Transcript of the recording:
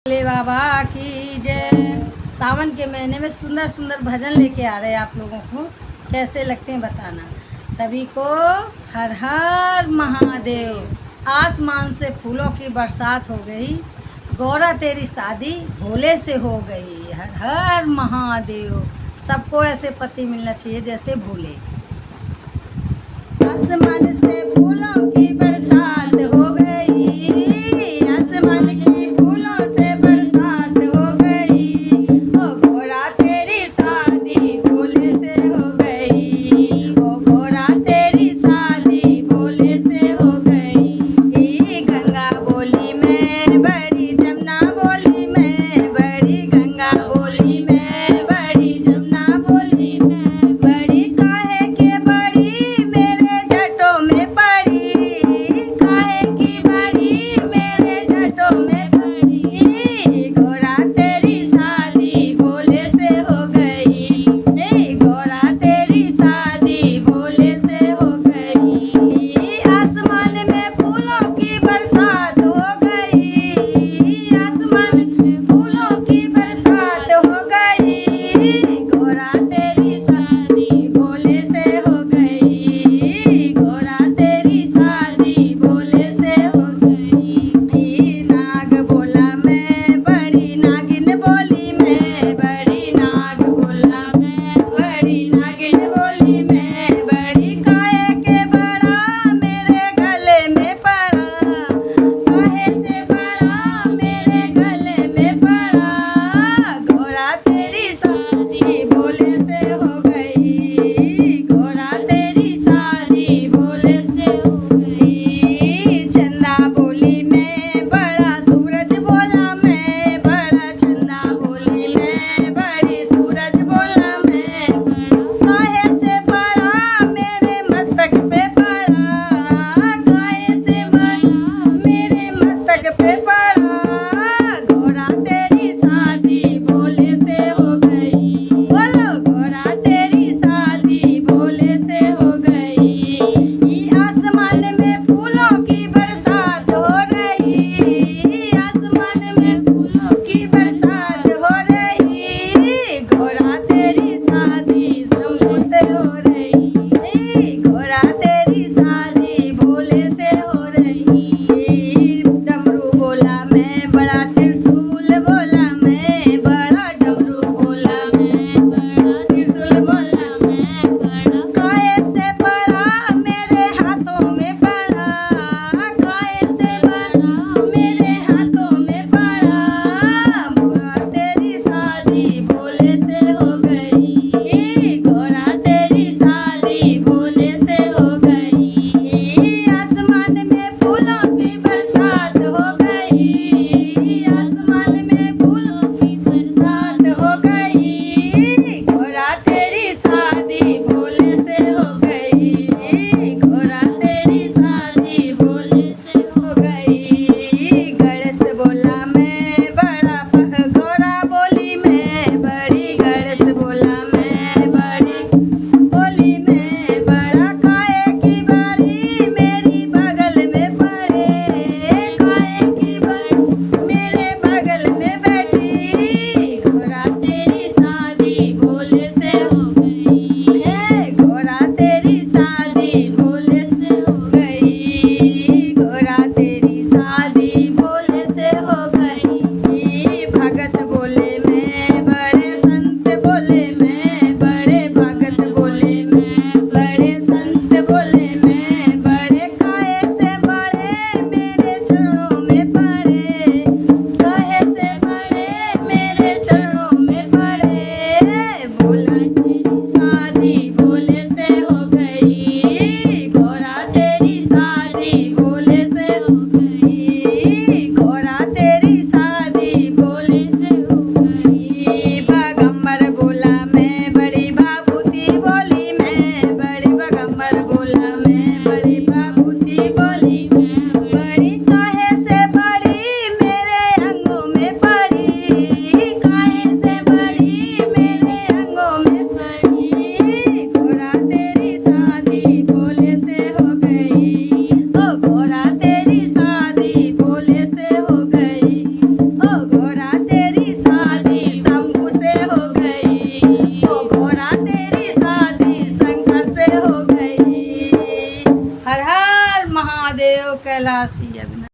भोले बाबा की जय। सावन के महीने में सुंदर सुंदर भजन लेके आ रहे हैं आप लोगों को, कैसे लगते हैं बताना। सभी को हर हर महादेव। आसमान से फूलों की बरसात हो गई, गौरा तेरी शादी भोले से हो गई। हर हर महादेव। सबको ऐसे पति मिलना चाहिए जैसे भोले। आसमान से फूलों की बरसात हो गई, आसमान की फूलों से बरसात हो गई। ओ गौरा तेरी शादी भोले से हो गई, ओ गौरा तेरी शादी भोले से हो गई। गंगा बोली में बड़ी, जमुना बोली में बड़ी, गंगा बोली में बड़ी, जमुना बोली में बड़ी। काहे के बड़ी मेरे जटों में पड़ी, ओ कैलाशी अग्नि।